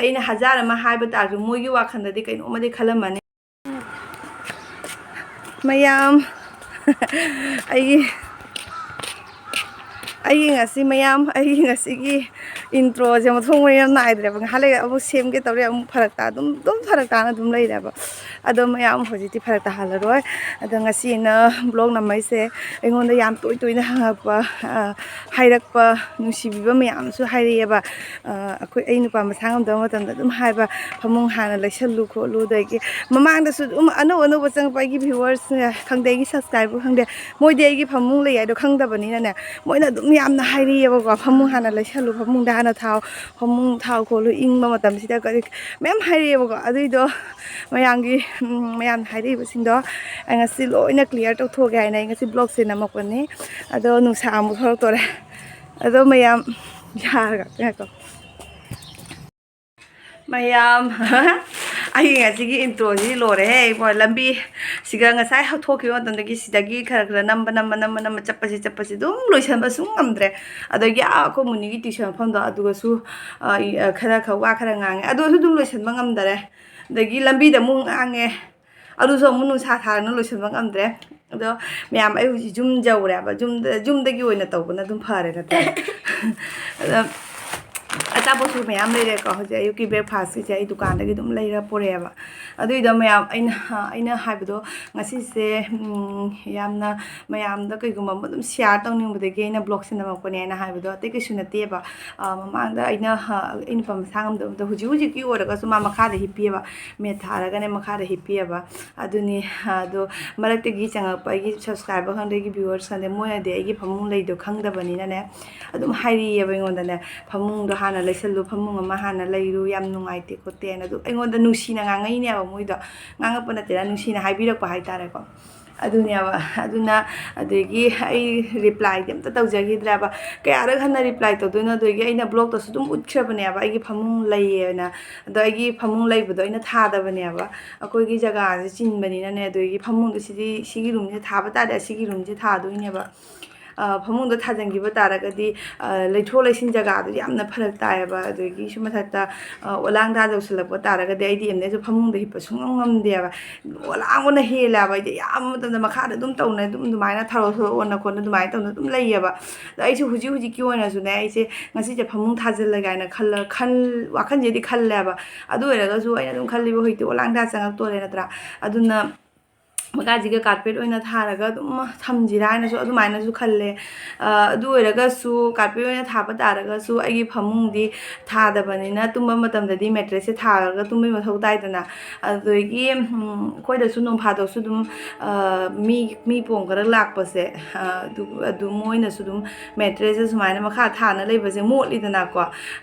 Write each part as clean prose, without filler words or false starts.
ꯑꯩꯅ ꯍꯖꯥꯔ ꯑꯃ ꯍꯥꯏꯕ ꯇꯥꯔꯁꯨ ꯃꯣꯏꯒꯤ ꯋꯥꯈꯜꯗꯗꯤ ꯀꯩꯅꯣꯝꯃꯗꯤ ꯈꯜꯂꯝꯃꯅꯤ ꯃꯌꯥꯝ ꯑꯩꯒꯤ ꯉꯁꯤ ꯃꯌꯥꯝ ꯑꯩꯒꯤ ꯉꯁꯤꯒꯤ intro ꯃꯊꯣꯡ ꯃꯌꯥꯝ ꯅꯥꯏꯗ꯭ꯔꯦꯕ ꯉꯥꯏꯍꯥꯛ ꯂꯩꯔ ꯑꯃꯨꯛ ꯁꯦꯝꯒꯦ ꯇꯧꯔꯦ ꯑꯃꯨꯛ ꯐꯔꯛ ꯇꯥ ꯑꯗꯨꯝ ꯐꯔꯛ ꯇꯥꯅ ꯑꯗꯨꯝ ꯂꯩꯔꯦꯕ ꯑꯗꯣ ꯃꯌꯥꯝ ꯍꯧꯖꯤꯛꯇꯤ ꯐꯔꯛ ꯇꯥꯍꯜꯂꯔꯣꯏ ꯑꯗꯣ ꯉꯁꯤꯅ ꯕ꯭ꯂꯣꯛ ꯅꯝꯃꯩꯁꯦ ꯑꯩꯉꯣꯟꯗ ꯌꯥꯝ ꯇꯣꯏꯅ ꯍꯪꯉꯛꯄ ꯍꯥꯏꯔꯛꯄ ꯅꯨꯡꯁꯤꯕꯤꯕ ꯃꯌꯥꯝꯁꯨ ꯍꯥꯏꯔꯛꯑꯦꯕ ꯑꯩ ꯅꯨꯄꯥ ꯃꯁꯥ ꯉꯝꯗꯕ ꯃꯇꯝꯗ ꯑꯗꯨꯝ ꯍꯥꯏꯕ ꯐꯃꯨꯡ ꯍꯥꯟꯅ ꯂꯩꯁꯜꯂꯨ ꯈꯣꯠꯂꯨ ꯑꯗꯒꯤ ꯃꯃꯥꯡꯗꯁꯨ ꯑꯗꯨꯝ ꯑꯅꯧꯕ ꯆꯪꯉꯛꯄ ꯑꯩꯒꯤ ꯚ꯭ꯌꯨꯋꯔꯁ ꯈꯪꯗꯦ ꯑꯩꯒꯤ ꯁꯕꯁꯀ꯭ꯔꯥꯏꯕꯔ ꯈꯪꯗꯦ ꯃꯣꯏꯗꯤ ꯑꯩꯒꯤ ꯐꯃꯨꯡ ꯂꯩ ꯍꯥꯏꯗꯣ ꯈꯪꯗꯕꯅꯤꯅꯅꯦ ꯃꯣꯏꯅ ꯑꯗꯨꯝ ꯌꯥꯝꯅ ꯍꯥꯏꯔꯛꯑꯦꯕꯀꯣ ꯐꯃꯨꯡ ꯍꯥꯟꯅ ꯂꯩꯁꯜꯂꯨ ꯐꯃꯨꯡꯗ ꯍꯥꯟꯅ ꯊꯥꯎ ꯐꯃꯨꯡ ꯊꯥꯎ ꯈꯣꯠꯂꯨ ꯏꯪꯕ ꯃꯇꯝꯁꯤꯗ ꯀꯔꯤ ꯃꯌꯥꯝ ꯍꯥꯏꯔꯛꯑꯦꯕꯀꯣ ꯑꯗꯨꯏꯗꯣ ꯃꯌꯥꯝꯅ ꯍꯥꯏꯔꯛꯏꯕꯁꯤꯡꯗꯣ ꯑꯩ ꯉꯁꯤ ꯂꯣꯏꯅ ꯀ꯭ꯂꯤꯌꯥꯔ ꯇꯧꯊꯣꯛꯑꯒꯦ ꯍꯥꯏꯅ ꯑꯩ ꯉꯁꯤ ꯕ꯭ꯂꯣꯛꯁꯦ ꯅꯝꯃꯛꯄꯅꯤ ꯑꯗꯣ ꯅꯨꯡꯁꯥ ꯑꯃꯨꯛ ꯊꯣꯔꯛꯇꯣꯔꯦ ꯑꯗꯣ ꯃꯌꯥꯝ ꯌꯥꯔꯒ ꯃꯌꯥꯝ ꯑꯩ ꯉꯁꯤꯒꯤ intro ꯂꯣꯏꯔꯦꯍꯦ ꯏꯕꯣ ꯂꯝꯕꯤ ꯁꯤꯒ ꯉꯁꯥꯏ ꯊꯣꯛꯈꯤꯕ ꯃꯇꯝꯗꯒꯤ ꯁꯤꯗꯒꯤ ꯈꯔ ꯅꯝꯕ ꯆꯠꯄꯁꯤ ꯑꯗꯨꯝ ꯂꯣꯏꯁꯟꯕ ꯁꯨꯡ ꯉꯝꯗ꯭ꯔꯦ ꯑꯗꯒꯤ ꯑꯩꯈꯣꯏ ꯃꯨꯅꯤꯒꯤ ꯇ꯭ꯌꯨꯁꯟ ꯃꯐꯝꯗꯣ ꯑꯗꯨꯒꯁꯨ ꯋꯥ ꯈꯔ ꯉꯥꯡꯉꯦ ꯑꯗꯨꯁꯨ ꯑꯗꯨꯝ ꯂꯣꯏꯁꯟꯕ ꯉꯝꯗꯔꯦ ꯑꯗꯒꯤ ꯂꯝꯕꯤꯗ ꯑꯃꯨꯛ ꯉꯥꯡꯉꯦ ꯑꯗꯨꯁꯨ ꯑꯃꯨꯛ ꯅꯨꯡꯁꯥ ꯊꯥꯔꯅ ꯂꯣꯏꯁꯟꯕ ꯉꯝꯗ꯭ꯔꯦ ꯑꯗꯣ ꯃꯌꯥꯝ ꯑꯩ ꯍꯧꯖꯤꯛ ꯌꯨꯝ ꯌꯧꯔꯦꯕ ꯌꯨꯝꯗꯒꯤ ꯑꯣꯏꯅ ꯇꯧꯕꯅ ꯑꯗꯨꯝ ꯐꯔꯦ ꯅꯠꯇ꯭ꯔꯥ ꯑꯗ ꯑꯆꯥꯄꯣꯠꯁꯨ ꯃꯌꯥꯝ ꯂꯩꯔꯦꯀꯣ ꯍꯧꯖꯤꯛ ꯑꯌꯨꯛꯀꯤ ꯕ꯭ꯔꯦꯛꯐꯥꯁꯀꯤꯁꯦ ꯑꯩ ꯗꯨꯀꯥꯟꯗꯒꯤ ꯑꯗꯨꯝ ꯂꯩꯔ ꯄꯨꯔꯛꯑꯦꯕ ꯑꯗꯨꯏꯗꯣ ꯃꯌꯥꯝ ꯑꯩꯅ ꯍꯥꯏꯕꯗꯣ ꯉꯁꯤꯁꯦ ꯌꯥꯝꯅ ꯃꯌꯥꯝꯗ ꯀꯩꯒꯨꯝꯕ ꯑꯃ ꯑꯗꯨꯝ ꯁꯤꯌꯥꯔ ꯇꯧꯅꯤꯡꯕꯗꯒꯤ ꯑꯩꯅ ꯕ꯭ꯂꯣꯛꯁꯦ ꯅꯝꯃꯛꯄꯅꯦ ꯍꯥꯏꯅ ꯍꯥꯏꯕꯗꯣ ꯑꯇꯩ ꯀꯩꯁꯨ ꯅꯠꯇꯦꯕ ꯃꯃꯥꯡꯗ ꯑꯩ ꯅꯨꯄꯥ ꯃꯁꯥ ꯉꯝꯗꯕꯗꯣ ꯍꯧꯖꯤꯛꯀꯤ ꯑꯣꯏꯔꯒꯁꯨ ꯃꯥ ꯃꯈꯥꯗ ꯍꯤꯞꯄꯤꯑꯕ ꯃꯦꯠ ꯊꯥꯔꯒꯅꯦ ꯃꯈꯥꯗ ꯍꯤꯞꯄꯤꯑꯕ ꯑꯗꯨꯅꯤ ꯑꯗꯣ ꯑꯃꯔꯛꯇꯒꯤ ꯆꯪꯉꯛꯄ ꯑꯩꯒꯤ ꯁꯕꯁꯀ꯭ꯔꯥꯏꯕꯔ ꯈꯪꯗꯦ ꯑꯩꯒꯤ ꯚ꯭ꯌꯨꯋꯔꯁ ꯈꯪꯗꯦ ꯃꯣꯏꯅꯗꯤ ꯑꯩꯒꯤ ꯐꯃꯨꯡ ꯂꯩꯗꯣ ꯈꯪꯗꯕꯅꯤꯅꯅꯦ ꯑꯗꯨꯝ ꯍꯥꯏꯔꯛꯑꯦꯕ ꯑꯩꯉꯣꯟꯗꯅꯦ ꯐꯃꯨꯡꯗꯣ ꯍꯥꯟꯅ ꯂꯩꯁꯜꯂꯨ ꯐꯃꯨꯡ ꯑꯃ ꯍꯥꯟꯅ ꯂꯩꯔꯨ ꯌꯥꯝ ꯅꯨꯡꯉꯥꯏꯇꯦ ꯈꯣꯠꯇꯦꯅ ꯑꯗꯨꯝ ꯑꯩꯉꯣꯟꯗ ꯅꯨꯡꯁꯤꯅ ꯉꯥꯡꯉꯛꯏꯅꯦꯕ ꯃꯣꯏꯗꯣ ꯉꯥꯡꯉꯛꯄ ꯅꯠꯇꯦꯗ ꯅꯨꯡꯁꯤꯅ ꯍꯥꯏꯕꯤꯔꯛꯄ ꯍꯥꯏꯇꯥꯔꯦꯀꯣ ꯑꯗꯨꯅꯦꯕ ꯑꯗꯨꯅ ꯑꯗꯒꯤ ꯑꯩ ꯔꯤꯄ꯭ꯂꯥꯏꯗꯤ ꯑꯝꯇ ꯇꯧꯖꯈꯤꯗ꯭ꯔꯦꯕ ꯀꯌꯥꯔꯛ ꯍꯟꯅ ꯔꯤꯄ꯭ꯂꯥꯏ ꯇꯧꯗꯣꯏꯅꯣ ꯑꯗꯒꯤ ꯑꯩꯅ ꯕ꯭ꯂꯣꯛꯇꯁꯨ ꯑꯗꯨꯝ ꯎꯠꯈ꯭ꯔꯕꯅꯦꯕ ꯑꯩꯒꯤ ꯐꯃꯨꯡ ꯂꯩꯌꯦꯅ ꯑꯗꯣ ꯑꯩꯒꯤ ꯐꯃꯨꯡ ꯂꯩꯕꯗꯣ ꯑꯩꯅ ꯊꯥꯗꯕꯅꯦꯕ ꯑꯩꯈꯣꯏꯒꯤ ꯖꯒꯥꯁꯦ ꯆꯤꯟꯕꯅꯤꯅꯅꯦ ꯑꯗꯒꯤ ꯐꯃꯨꯡꯗꯣ ꯁꯤꯒꯤ ꯔꯨꯝꯁꯦ ꯊꯥꯕ ꯇꯥꯔꯦ ꯑꯁꯤꯒꯤ ꯔꯨꯝꯁꯦ ꯊꯥꯗꯣꯏꯅꯦꯕ ꯐꯃꯨꯡꯗ ꯊꯥꯖꯤꯟꯈꯤꯕ ꯇꯥꯔꯒꯗꯤ ꯂꯩꯊꯣꯛ ꯂꯩꯁꯤꯟ ꯖꯒꯥꯗꯣ ꯌꯥꯝꯅ ꯐꯔꯛ ꯇꯥꯏꯌꯦꯕ ꯑꯗꯒꯤꯁꯨ ꯃꯊꯛꯇ ꯑꯣꯂꯥꯡ ꯌꯧꯁꯤꯜꯂꯛꯄ ꯇꯥꯔꯒꯗꯤ ꯑꯩꯗꯤ ꯑꯦꯝꯅꯁꯨ ꯐꯃꯨꯡꯗ ꯍꯤꯞꯄ ꯁꯨꯡꯉꯝ ꯉꯝꯗꯦꯕ ꯑꯣꯂꯥꯡꯕꯅ ꯍꯦꯜꯂꯦꯕ ꯑꯩꯗꯤ ꯑꯌꯥꯝꯕ ꯃꯇꯝꯗ ꯃꯈꯥꯗ ꯑꯗꯨꯝ ꯇꯧꯅ ꯑꯗꯨꯃꯥꯏꯅ ꯊꯔꯣ ꯑꯣꯟꯅ ꯈꯣꯠꯅ ꯑꯗꯨꯃꯥꯏꯅ ꯇꯧꯅ ꯑꯗꯨꯝ ꯂꯩꯌꯦꯕ ꯑꯗꯣ ꯑꯩꯁꯨ ꯍꯧꯖꯤꯛꯀꯤ ꯑꯣꯏꯅꯁꯨꯅꯦ ꯑꯩꯁꯦ ꯉꯁꯤꯁꯦ ꯐꯃꯨꯡ ꯊꯥꯖꯤꯜꯂꯒ ꯍꯥꯏꯅ ꯋꯥꯈꯜꯁꯤꯗꯤ ꯈꯜꯂꯦꯕ ꯑꯗꯨ ꯑꯣꯏꯔꯒꯁꯨ ꯑꯩꯅ ꯑꯗꯨꯝ ꯈꯜꯂꯤꯕ ꯍꯧꯖꯤꯛꯇꯤ ꯑꯣꯂꯥꯡ ꯆꯪꯉꯛꯇꯣꯔꯦ ꯅꯠꯇ꯭ꯔꯥ ꯑꯗꯨꯅ ꯃꯈꯥꯁꯤꯒ ꯀꯥꯔꯄꯦꯠ ꯑꯣꯏꯅ ꯊꯥꯔꯒ ꯑꯗꯨꯝ ꯊꯝꯁꯤꯔꯥ ꯍꯥꯏꯅꯁꯨ ꯑꯗꯨꯃꯥꯏꯅꯁꯨ ꯈꯜꯂꯦ ꯑꯗꯨ ꯑꯣꯏꯔꯒꯁꯨ ꯀꯥꯔꯄꯦꯠ ꯑꯣꯏꯅ ꯊꯥꯕ ꯇꯥꯔꯒꯁꯨ ꯑꯩꯒꯤ ꯐꯃꯨꯡꯗꯤ ꯊꯥꯗꯕꯅꯤꯅ ꯇꯨꯝꯕ ꯃꯇꯝꯗꯗꯤ ꯃꯦꯇ꯭ꯔꯦꯁꯁꯦ ꯊꯥꯔꯒ ꯇꯨꯝꯕꯒꯤ ꯃꯊꯧ ꯇꯥꯏꯗꯅ ꯑꯗꯨꯗꯒꯤ ꯑꯩꯈꯣꯏꯗꯁꯨ ꯅꯣꯡꯐꯥꯗꯣꯛꯁꯨ ꯑꯗꯨꯝ ꯃꯤ ꯄꯣꯡ ꯈꯔ ꯂꯥꯛꯄꯁꯦ ꯑꯗꯨ ꯃꯣꯏꯅꯁꯨ ꯑꯗꯨꯝ ꯃꯦꯇ꯭ꯔꯦꯁꯁꯦ ꯁꯨꯃꯥꯏꯅ ꯃꯈꯥ ꯊꯥꯅ ꯂꯩꯕꯁꯦ ꯃꯣꯠꯂꯤꯗꯅꯀꯣ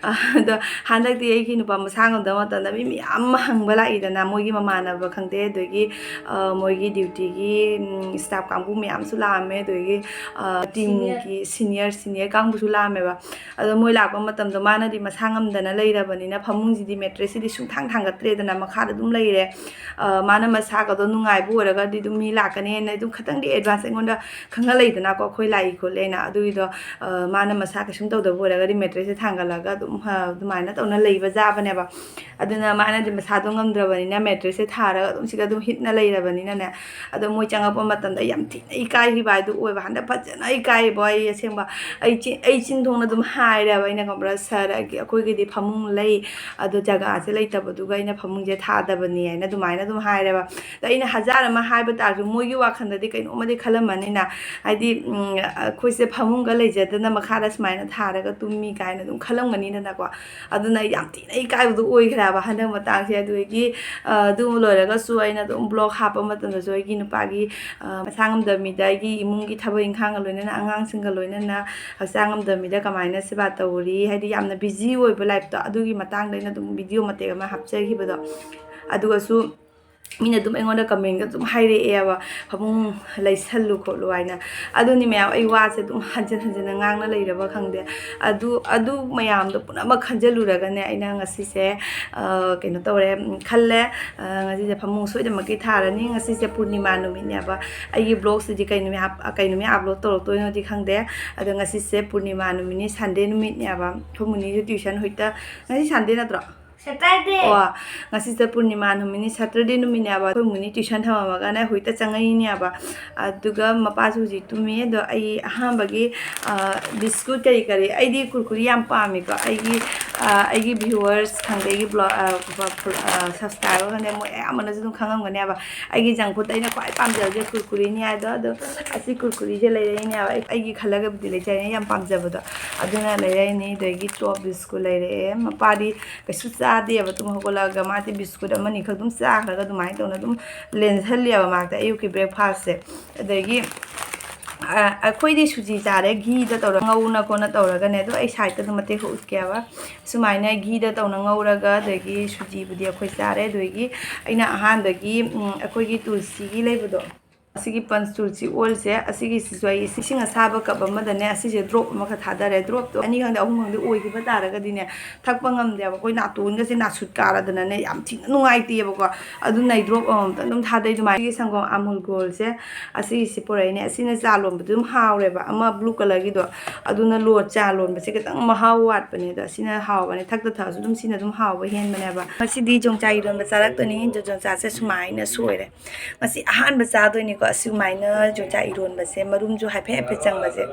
ꯑꯗꯣ ꯍꯟꯗꯛꯇꯤ ꯑꯩꯒꯤ ꯅꯨꯄꯥ ꯃꯁꯥ ꯉꯝꯗꯕ ꯃꯇꯝꯗ ꯃꯤ ꯃꯌꯥꯝ ꯑꯃ ꯍꯪꯕ ꯂꯥꯛꯏꯗꯅ ꯃꯣꯏꯒꯤ ꯃꯃꯥꯟꯅꯕ ꯈꯪꯗꯦ ꯑꯗꯒꯤ ꯃꯣꯏꯒꯤ ꯗ꯭ꯌꯨꯇꯤꯒꯤ ꯁ꯭ꯇꯥꯐ ꯀꯥꯡꯕꯨ ꯃꯌꯥꯝꯁꯨ ꯂꯥꯛꯑꯝꯃꯦ ꯑꯗꯒꯤ ꯇꯤꯝꯒꯤ ꯁꯤꯅꯤꯌꯔ ꯀꯥꯡꯕꯨꯁꯨ ꯂꯥꯛꯑꯝꯃꯦꯕ ꯑꯗꯣ ꯃꯣꯏ ꯂꯥꯛꯄ ꯃꯇꯝꯗ ꯃꯥꯅꯗꯤ ꯃꯁꯥ ꯉꯝꯗꯅ ꯂꯩꯔꯕꯅꯤꯅ ꯐꯃꯨꯡꯁꯤꯗꯤ ꯃꯦꯇ꯭ꯔꯦꯁꯁꯤꯗꯤ ꯁꯨꯡꯊꯥꯡ ꯊꯥꯡꯒꯠꯇ꯭ꯔꯦꯗꯅ ꯃꯈꯥꯗ ꯑꯗꯨꯝ ꯂꯩꯔꯦ ꯃꯥꯅ ꯃꯁꯥꯒꯗꯣ ꯅꯨꯡꯉꯥꯏꯕ ꯑꯣꯏꯔꯒꯗꯤ ꯑꯗꯨꯝ ꯃꯤ ꯂꯥꯛꯀꯅꯦꯅ ꯑꯗꯨꯝ ꯈꯤꯇꯪꯗꯤ ꯑꯦꯗꯚꯥꯟꯁ ꯑꯩꯉꯣꯟda ꯈꯪꯍꯜꯂꯛꯏꯗꯅꯀꯣ ꯑꯩꯈꯣꯏ ꯂꯥꯛꯏ ꯈꯣꯠꯂꯦꯅ ꯑꯗꯨꯒꯤꯗꯣ ꯃꯥꯅ ꯃꯁꯥ ꯀꯩꯁꯨꯝ ꯇꯧꯗꯕ ꯑꯣꯏꯔꯒꯗꯤ ꯃꯦꯇ꯭ꯔꯦꯁꯁꯦ ꯊꯥꯡꯒꯠꯂꯒ ꯑꯗꯨꯃꯥꯏꯅ ꯇꯧꯅ ꯂꯩꯕ ꯖꯥꯕꯅꯦꯕ ꯑꯗꯨꯅ ꯃꯥꯅꯗꯤ ꯃꯁꯥꯗꯣ ꯉꯝꯗ꯭ꯔꯕꯅꯤꯅ ꯃꯦꯇ꯭ꯔꯦꯁꯁꯦ ꯊꯥꯔꯒ ꯑꯗꯨꯝ ꯁꯤꯗ ꯑꯗꯨꯝ ꯍꯤꯞꯅ ꯂꯩꯔꯕꯅꯤꯅꯅꯦ ꯑꯗꯣ ꯃꯣꯏ ꯆꯪꯉꯛꯄ ꯃꯇꯝꯗ ꯌꯥꯝ ꯊꯤꯅ ꯏꯀꯥꯏꯈꯤꯕ ꯍꯥꯏꯗꯨ ꯑꯣꯏꯕ ꯍꯟꯗꯛ ꯐꯖꯅ ꯏꯀꯥꯏꯕ ꯑꯩ ꯑꯁꯦꯡꯕ ꯑꯩ ꯆꯤꯟ ꯊꯣꯡꯅ ꯑꯗꯨꯝ ꯍꯥꯏꯔꯦꯕ ꯑꯩꯅ ꯈꯪꯕ꯭ꯔꯥ ꯁꯥꯔ ꯑꯩꯈꯣꯏꯒꯤꯗꯤ ꯐꯃꯨꯡ ꯂꯩ ꯑꯗꯣ ꯖꯒꯥꯁꯦ ꯂꯩꯇꯕꯗꯨꯒ ꯑꯩꯅ ꯐꯃꯨꯡꯁꯦ ꯊꯥꯗꯕꯅꯤ ꯍꯥꯏꯅ ꯑꯗꯨꯃꯥꯏꯅ ꯑꯗꯨꯝ ꯍꯥꯏꯔꯦꯕ ꯑꯗꯣ ꯑꯩꯅ ꯍꯖꯥꯔ ꯑꯃ ꯍꯥꯏꯕ ꯇꯥꯔꯁꯨ ꯃꯣꯏꯒꯤ ꯋꯥꯈꯜꯗꯗꯤ ꯀꯩꯅꯣꯝꯃꯗꯤ ꯈꯜꯂꯝꯃꯅꯤꯅ ꯍꯥꯏꯗꯤ ꯑꯩꯈꯣꯏꯁꯦ ꯐꯃꯨꯡꯒ ꯂꯩꯖꯗꯅ ꯃꯈꯥꯗ ꯁꯨꯃꯥꯏꯅ ꯊꯥꯔꯒ ꯇꯨꯝꯃꯤ ꯀꯥꯏꯅ ꯑꯗꯨꯝ ꯈꯜꯂꯝꯒꯅꯤꯗꯅꯀꯣ ꯑꯗꯨꯅ ꯌꯥꯝ ꯊꯤꯅ ꯏꯀꯥꯏꯕꯗꯣ ꯑꯣꯏꯈ꯭ꯔꯦꯕ ꯍꯟꯗꯛ ꯃꯇꯥꯡꯁꯦ ꯑꯗꯨꯗꯒꯤ ꯑꯗꯨ ꯂꯣꯏꯔꯒꯁꯨ ꯑꯩꯅ ꯑꯗꯨꯝ ꯕ꯭ꯂꯣꯛ ꯍꯥꯞꯄ ꯃꯇꯝꯗꯁꯨ ꯑꯩꯒꯤ ꯅꯨꯄꯥꯒꯤ ꯃꯁꯥ ꯉꯝꯗꯕ ꯃꯤꯗ ꯑꯩꯒꯤ ꯏꯃꯨꯡꯒꯤ ꯊꯕꯛ ꯏꯪꯈꯥꯡꯒ ꯂꯣꯏꯅꯅ ꯑꯉꯥꯡꯁꯤꯡꯒ ꯂꯣꯏꯅꯅ ꯍꯛꯆꯥꯡ ꯉꯝꯗꯕ ꯃꯤꯗ ꯀꯃꯥꯏꯅ ꯁꯦꯕꯥ ꯇꯧꯔꯤ ꯍꯥꯏꯗꯤ ꯌꯥꯝꯅ ꯕꯤꯖꯤ ꯑꯣꯏꯕ ꯂꯥꯏꯐꯇꯣ ꯑꯗꯨꯒꯤ ꯃꯇꯥꯡꯗ ꯑꯩꯅ ꯑꯗꯨꯝ ꯚꯤꯗꯤꯑꯣ ꯃꯇꯦꯛ ꯑꯃ ꯍꯥꯞꯆꯈꯤꯕꯗꯣ ꯑꯗꯨꯒꯁꯨ ꯃꯤꯅ ꯑꯗꯨꯝ ꯑꯩꯉꯣꯟꯗ ꯀꯃꯦꯟꯒ ꯑꯗꯨꯝ ꯍꯥꯏꯔꯛꯑꯦꯕ ꯐꯃꯨꯡ ꯂꯩꯁꯜꯂꯨ ꯈꯣꯠꯂꯨ ꯍꯥꯏꯅ ꯑꯗꯨꯅꯤ ꯃꯌꯥꯝ ꯑꯩ ꯋꯥꯁꯦ ꯑꯗꯨꯝ ꯍꯟꯖꯤꯟ ꯍꯟꯖꯤꯟꯅ ꯉꯥꯡꯅ ꯂꯩꯔꯕ ꯈꯪꯗꯦ ꯑꯗꯨ ꯃꯌꯥꯝꯗꯣ ꯄꯨꯝꯅꯃꯛ ꯈꯟꯖꯤꯜꯂꯨꯔꯒꯅꯦ ꯑꯩꯅ ꯉꯁꯤꯁꯦ ꯀꯩꯅꯣ ꯇꯧꯔꯦ ꯈꯜꯂꯦ ꯉꯁꯤꯁꯦ ꯐꯃꯨꯡ ꯁꯣꯏꯗꯅꯃꯛꯀꯤ ꯊꯥꯔꯅꯤ ꯉꯁꯤꯁꯦ ꯄꯨꯔꯅꯤꯃꯥ ꯅꯨꯃꯤꯠꯅꯦꯕ ꯑꯩꯒꯤ ꯕ꯭ꯂꯣꯛꯁꯤꯗꯤ ꯀꯩ ꯅꯨꯃꯤꯠ ꯑꯞꯂꯣꯗ ꯇꯧꯔꯛꯇꯣꯏꯅꯣꯗꯤ ꯈꯪꯗꯦ ꯑꯗꯣ ꯉꯁꯤꯁꯦ ꯄꯨꯔꯅꯤꯃꯥ ꯅꯨꯃꯤꯠꯅꯤ ꯁꯟꯗꯦ ꯅꯨꯃꯤꯠꯅꯦꯕ ꯑꯩꯈꯣꯏ ꯃꯨꯅꯤꯁꯨ ꯇ꯭ꯌꯨꯁꯟ ꯍꯧꯖꯤꯛꯇ ꯉꯁꯤ ꯁꯟꯗꯦ ꯅꯠꯇ꯭ꯔꯣ Saturday. ꯑꯣ ꯉꯁꯤꯁꯦ ꯄꯨꯔꯅꯤꯃꯥ ꯅꯨꯃꯤꯠꯅꯤ ꯁꯦꯇꯔꯗꯦ ꯅꯨꯃꯤꯠꯅꯦꯕ ꯑꯩꯈꯣꯏ ꯃꯨꯅꯤ ꯇ꯭ꯌꯨꯁꯟ ꯊꯝꯃꯝꯃꯒꯅ ꯍꯧꯖꯤꯛꯇ ꯆꯪꯉꯛꯏꯅꯦꯕ ꯑꯗꯨꯒ ꯃꯄꯥꯁꯨ ꯍꯧꯖꯤꯛ ꯇꯨꯝꯃꯤ ꯑꯗꯣ ꯑꯩ ꯑꯍꯥꯟꯕꯒꯤ ꯕꯤꯁꯀꯨꯠ ꯀꯔꯤ ꯀꯔꯤ ꯑꯩꯗꯤ ꯀꯨꯔꯀꯨꯔꯤ ꯌꯥꯝ ꯄꯥꯝꯃꯦꯀꯣ ꯑꯩꯒꯤ ꯚ꯭ꯌꯨꯋꯔꯁ ꯈꯪꯗꯦ ꯑꯩꯒꯤ ꯁꯕꯁꯀ꯭ꯔꯥꯏꯕꯔ ꯈꯪꯗꯦ ꯃꯣꯏ ꯑꯌꯥꯝꯕꯅꯁꯨ ꯑꯗꯨꯝ ꯈꯪꯉꯝꯒꯅꯦꯕ ꯑꯩꯒꯤ ꯖꯪ ꯐꯨꯗ ꯑꯩꯅ ꯈ꯭ꯋꯥꯏ ꯄꯥꯝꯖꯕꯁꯦ ꯀꯨꯔꯀꯨꯔꯤꯅꯤ ꯍꯥꯏꯗꯣ ꯑꯗꯣ ꯑꯁꯤ ꯀꯨꯔꯀꯨꯔꯤꯁꯦ ꯂꯩꯔꯛꯏꯅꯦꯕ ꯑꯩꯒꯤ ꯈꯜꯂꯒꯕꯨꯗꯤ ꯂꯩꯖꯔꯦ ꯌꯥꯝ ꯄꯥꯝꯖꯕꯗꯣ ꯑꯗꯨꯅ ꯂꯩꯔꯛꯏꯅꯤ ꯑꯗꯒꯤ ꯆꯣꯞ ꯕꯤꯁꯀꯨꯠ ꯂꯩꯔꯛꯑꯦ ꯃꯄꯥꯗꯤ ꯀꯩꯁꯨ ꯆꯥꯗꯦꯕ ꯇꯨꯝ ꯍꯧꯒꯠꯂꯛꯑꯒ ꯃꯥꯗꯤ ꯕꯤꯁꯀꯨꯠ ꯑꯃꯅꯤꯈꯛ ꯑꯗꯨꯝ ꯆꯥꯈ꯭ꯔꯒ ꯑꯗꯨꯃꯥꯏꯅ ꯇꯧꯅ ꯑꯗꯨꯝ ꯂꯦꯟꯁꯜꯂꯦꯕ ꯃꯥꯗꯤ ꯑꯌꯨꯛꯀꯤ ꯕ꯭ꯔꯦꯛꯐꯥꯁꯁꯦ ꯑꯗꯒꯤ ꯑꯩꯈꯣꯏꯗꯤ ꯁꯨꯖꯤ ꯆꯥꯔꯦ ꯘꯤꯗ ꯇꯧꯔꯒ ꯉꯧꯅ ꯈꯣꯠꯅ ꯇꯧꯔꯒꯅꯦ ꯑꯗꯣ ꯑꯩ ꯁꯥꯏꯗꯇ ꯑꯗꯨꯝ ꯃꯇꯦꯛ ꯎꯠꯀꯦꯕ ꯁꯨꯃꯥꯏꯅ ꯘꯤꯗ ꯇꯧꯅ ꯉꯧꯔꯒ ꯑꯗꯒꯤ ꯁꯨꯖꯤꯕꯨꯗꯤ ꯑꯩꯈꯣꯏ ꯆꯥꯔꯦ ꯑꯗꯒꯤ ꯑꯩꯅ ꯑꯍꯥꯟꯕꯒꯤ ꯑꯩꯈꯣꯏꯒꯤ ꯇꯨꯜꯁꯤꯒꯤ ꯂꯩꯕꯗꯣ ꯑꯁꯤꯒꯤ ꯄꯟꯁ ꯇꯨꯜꯁꯤ ꯑꯣꯏꯜꯁꯦ ꯑꯁꯤꯒꯤꯁꯤꯁꯨ ꯑꯩ ꯏꯁꯤꯡ ꯑꯁꯥꯕ ꯀꯞ ꯑꯃꯗꯅꯦ ꯑꯁꯤꯁꯦ ꯗ꯭ꯔꯣꯞ ꯑꯃꯈꯛ ꯊꯥꯗꯔꯦ ꯗ꯭ꯔꯣꯞꯇꯣ ꯑꯅꯤ ꯈꯪꯗꯦ ꯑꯍꯨꯝ ꯈꯪꯗꯦ ꯑꯣꯏꯈꯤꯕ ꯇꯥꯔꯒꯗꯤꯅꯦ ꯊꯛꯄ ꯉꯝꯗꯦꯕ ꯑꯩꯈꯣꯏ ꯅꯥꯇꯣꯟꯒꯁꯦ ꯅꯥꯁꯨꯠ ꯀꯥꯔꯗꯅꯅꯦ ꯌꯥꯝ ꯊꯤꯅ ꯅꯨꯡꯉꯥꯏꯇꯦꯕꯀꯣ ꯑꯗꯨꯅ ꯑꯩ ꯗ꯭ꯔꯣꯞ ꯑꯃꯃꯝꯇ ꯑꯗꯨꯝ ꯊꯥꯗꯩ ꯑꯗꯨꯃꯥꯏꯅ ꯁꯪꯒꯣꯝ ꯑꯃꯨꯜ ꯒꯣꯜꯁꯦ ꯑꯁꯤꯒꯤꯁꯤ ꯄꯨꯔꯛꯏꯅꯦ ꯑꯁꯤꯅ ꯆꯥ ꯂꯣꯟꯕꯗ ꯑꯗꯨꯝ ꯍꯥꯎꯔꯦꯕ ꯑꯃ ꯕ꯭ꯂꯨ ꯀꯂꯔꯒꯤꯗꯣ ꯑꯗꯨꯅ ꯆꯥ ꯂꯣꯟꯕꯁꯦꯈꯤꯇꯪ ꯃꯍꯥꯎ ꯋꯥꯠꯄꯅꯦ ꯑꯗꯣ ꯑꯁꯤꯅ ꯍꯥꯎꯕꯅꯦ ꯊꯛꯇ ꯊꯛꯑꯁꯨ ꯑꯗꯨꯝ ꯁꯤꯅ ꯑꯗꯨꯝ ꯍꯥꯎꯕ ꯍꯦꯟꯕꯅꯦꯕ ꯉꯁꯤꯗꯤ ꯌꯣꯡꯆꯥꯛ ꯏꯔꯣꯟꯕ ꯆꯥꯔꯛꯇꯣꯏꯅꯤ ꯌꯣꯡꯆꯥꯛꯁꯦ ꯁꯨꯃꯥꯏꯅ ꯁꯣꯏꯔꯦ ꯉꯁꯤ ꯑꯍꯥꯟꯕ ꯆꯥꯗꯣꯏꯅꯤꯀꯣ ꯑꯁꯨꯃꯥꯏꯅ ꯌꯣꯡꯆꯥꯛ ꯏꯔꯣꯟꯕꯁꯦ ꯃꯔꯨꯝꯁꯨ ꯍꯥꯏꯐꯦꯠ ꯍꯥꯏꯐꯦꯠ ꯆꯪꯕꯁꯦ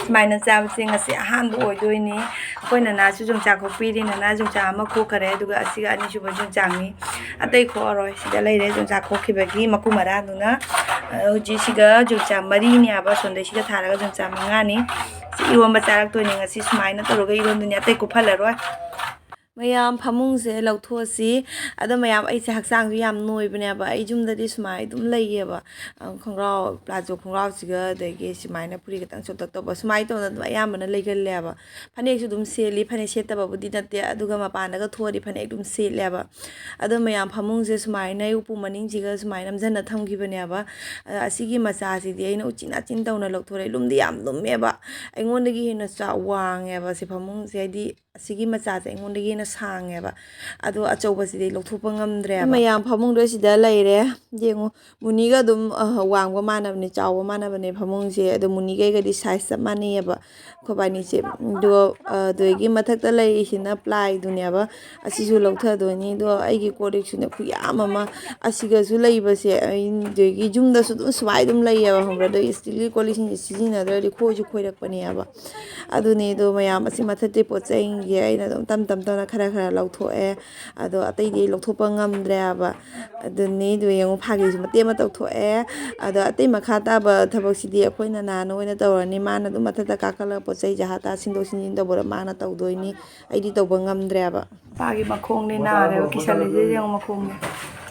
ꯁꯨꯃꯥꯏꯅ ꯆꯥꯕꯁꯦꯉꯁꯤ ꯑꯍꯥꯟꯕ ꯑꯣꯏꯗꯣꯏꯅꯤ ꯑꯩꯈꯣꯏ ꯅꯅꯥꯁꯨ ꯌꯣꯡꯆꯥꯛ ꯈꯣꯛꯄꯤꯔꯤ ꯅꯅꯥ ꯌꯣꯡꯆꯥꯛ ꯑꯃ ꯈꯣꯛꯈꯔꯦ ꯑꯗꯨꯒ ꯑꯁꯤꯒ ꯑꯅꯤꯁꯨꯕ ꯌꯣꯡꯆꯥꯛꯅꯤ ꯑꯇꯩ ꯈꯣꯛꯑꯔꯣꯏ ꯁꯤꯗ ꯂꯩꯔꯦ ꯌꯣꯡꯆꯥꯛ ꯈꯣꯛꯈꯤꯕꯒꯤ ꯃꯀꯨ ꯃꯔꯥꯗꯨꯅ ꯍꯧꯖꯤꯛꯁꯤꯒ ꯌꯣꯡꯆꯥꯛ ꯃꯔꯤꯅꯦꯕ ꯁꯣꯝꯗꯩꯁꯤꯒ ꯊꯥꯔꯒ ꯌꯣꯡꯆꯥꯛ ꯃꯉꯥꯅꯤ ꯁꯤ ꯏꯔꯣꯟꯕ ꯆꯥꯔꯛꯇꯣꯏꯅꯤ ꯉꯁꯤ ꯁꯨꯃꯥꯏꯅ ꯇꯧꯔꯒ ꯏꯔꯣꯟꯗꯣꯏꯅꯤ ꯑꯇꯩ ꯀꯨꯞꯍꯜꯂꯔꯣꯏ ꯃꯌꯥꯝ ꯐꯃꯨꯡꯁꯦ ꯂꯧꯊꯣꯛꯑꯁꯤ ꯑꯗꯣ ꯃꯌꯥꯝ ꯑꯩꯁꯦ ꯍꯛꯆꯥꯡꯁꯨ ꯌꯥꯝ ꯅꯣꯏꯕꯅꯦꯕ ꯑꯩ ꯌꯨꯝꯗꯗꯤ ꯁꯨꯃꯥꯏꯅ ꯑꯗꯨꯝ ꯂꯩꯌꯦꯕ ꯈꯣꯡꯒ꯭ꯔꯥꯎ ꯄ꯭ꯂꯥꯖꯣ ꯈꯣꯡꯒ꯭ꯔꯥꯎꯁꯤꯒ ꯑꯗꯒꯤ ꯁꯨꯃꯥꯏꯅ ꯐꯨꯔꯤ ꯈꯤꯇꯪ ꯆꯣꯇꯛ ꯇꯧꯕ ꯁꯨꯃꯥꯏꯅ ꯇꯧꯅ ꯑꯗꯨꯝ ꯑꯌꯥꯝꯕꯅ ꯂꯩꯒꯜꯂꯦꯕ ꯐꯅꯦꯛꯁꯨ ꯑꯗꯨꯝ ꯁꯦꯠꯂꯤ ꯐꯅꯦꯛ ꯁꯦꯠꯇꯕꯕꯨꯗꯤ ꯅꯠꯇꯦ ꯑꯗꯨꯒ ꯃꯄꯥꯟꯗꯒ ꯊꯣꯛꯑꯗꯤ ꯐꯅꯦꯛ ꯑꯗꯨꯝ ꯁꯦꯠꯂꯦꯕ ꯑꯗꯣ ꯃꯌꯥꯝ ꯐꯃꯨꯡꯁꯦ ꯁꯨꯃꯥꯏꯅ ꯎꯄꯨ ꯃꯅꯤꯡꯁꯤꯒ ꯁꯨꯃꯥꯏꯅ ꯅꯝꯖꯟꯅ ꯊꯝꯈꯤꯕꯅꯦꯕ ꯑꯁꯤꯒꯤ ꯃꯆꯥꯁꯤꯗꯤ ꯑꯩꯅ ꯎꯆꯤꯟ ꯅꯥꯆꯤꯟ ꯇꯧꯅ ꯂꯧꯊꯣꯔꯛꯑꯦ ꯂꯨꯝꯗꯤ ꯌꯥꯝ ꯂꯨꯝꯃꯦꯕ ꯑꯩꯉꯣꯟꯗꯒꯤ ꯍꯦꯟꯅ ꯋꯥꯡꯉꯦꯕ ꯁꯤ ꯐꯃꯨꯡꯁꯦ ꯍꯥꯏꯗꯤ ꯑꯁꯤꯒꯤ ꯃꯆꯥꯁꯦ ꯑꯩꯉꯣꯟꯗꯒꯤ ꯍꯦꯟꯅ ꯁꯥꯡꯉꯦꯕ ꯑꯗꯣ ꯑꯆꯧꯕꯁꯤꯗꯤ ꯂꯧꯊꯣꯛꯄ ꯉꯝꯗ꯭ꯔꯦꯕ ꯃꯌꯥꯝ ꯐꯃꯨꯡꯗꯣ ꯁꯤꯗ ꯂꯩꯔꯦ ꯌꯦꯡꯉꯨ ꯃꯨꯅꯤꯒ ꯑꯗꯨꯝ ꯋꯥꯡꯕ ꯃꯥꯟꯅꯕꯅꯦ ꯆꯥꯎꯕ ꯃꯥꯟꯅꯕꯅꯦ ꯐꯃꯨꯡꯁꯦ ꯑꯗꯣ ꯃꯨꯅꯤꯒꯩꯒꯗꯤ ꯁꯥꯏꯖ ꯆꯞ ꯃꯥꯟꯅꯩꯌꯦꯕ ꯑꯩꯈꯣꯏꯕꯥꯅꯤꯁꯦ ꯑꯗꯣ ꯑꯗꯨꯗꯒꯤ ꯃꯊꯛꯇ ꯂꯩꯔꯤꯁꯤꯅ ꯄ꯭ꯂꯥꯏꯗꯨꯅꯦꯕ ꯑꯁꯤꯁꯨ ꯂꯧꯊꯗꯣꯏꯅꯤ ꯑꯗꯣ ꯑꯩꯒꯤ ꯀꯣꯜꯂꯤꯛꯁꯨꯅꯦ ꯈꯨꯌꯥꯝ ꯑꯃ ꯑꯁꯤꯒꯁꯨ ꯂꯩꯕꯁꯦ ꯑꯗꯒꯤ ꯌꯨꯝꯗꯁꯨ ꯑꯗꯨꯝ ꯁꯨꯃꯥꯏꯅ ꯑꯗꯨꯝ ꯂꯩꯌꯦꯕ ꯈꯪꯕ꯭ꯔꯥ ꯑꯗꯣ ꯏꯁꯇꯤꯜꯒꯤ ꯀꯣꯜꯂꯤꯛꯁꯤꯡꯁꯦ ꯁꯤꯖꯤꯟꯅꯗ꯭ꯔꯗꯤ ꯈꯣꯏꯁꯨ ꯈꯣꯏꯔꯛꯄꯅꯦꯕ ꯑꯗꯨꯅꯦ ꯑꯗꯣ ꯃꯌꯥꯝ ꯑꯁꯤ ꯃꯊꯛꯇꯤ ꯄꯣꯠ ꯆꯩꯁꯦ ꯑꯩꯅ ꯑꯗꯨꯝ ꯇꯞ ꯇꯞꯅ ꯈꯔ ꯂꯧꯊꯣꯛꯑꯦ ꯑꯗꯣ ꯑꯇꯩꯗꯤ ꯂꯧꯊꯣꯛꯄ ꯉꯝꯗ꯭ꯔꯦꯕ ꯑꯗꯨꯅꯤ ꯑꯗꯨ ꯌꯦꯡꯉꯨ ꯐꯥꯒꯤꯁꯨ ꯃꯇꯦꯛ ꯑꯃ ꯇꯧꯊꯣꯛꯑꯦ ꯑꯗꯣ ꯑꯇꯩ ꯃꯈꯥ ꯇꯥꯕ ꯊꯕꯛꯁꯤꯗꯤ ꯑꯩꯈꯣꯏ ꯅꯅꯥꯅ ꯑꯣꯏꯅ ꯇꯧꯔꯅꯤ ꯃꯥꯅ ꯑꯗꯨꯝ ꯃꯊꯛꯇ ꯀꯥꯈꯠꯂꯒ ꯄꯣꯠ ꯆꯩ ꯖꯍꯥ ꯇꯥ ꯁꯤꯟꯗꯣꯛ ꯁꯤꯟꯖꯤꯟ ꯇꯧꯕꯗ ꯃꯥꯅ ꯇꯧꯗꯣꯏꯅꯤ ꯑꯩꯗꯤ ꯇꯧꯕ ꯉꯝꯗ꯭ꯔꯦꯕ ꯃꯥꯒꯤ ꯃꯈꯣꯡꯅꯤ ꯅꯥꯔꯦꯕ ꯀꯤꯁꯜꯂꯤꯁꯦ ꯌꯦꯡꯉꯨ ꯃꯈꯣꯡꯅꯤ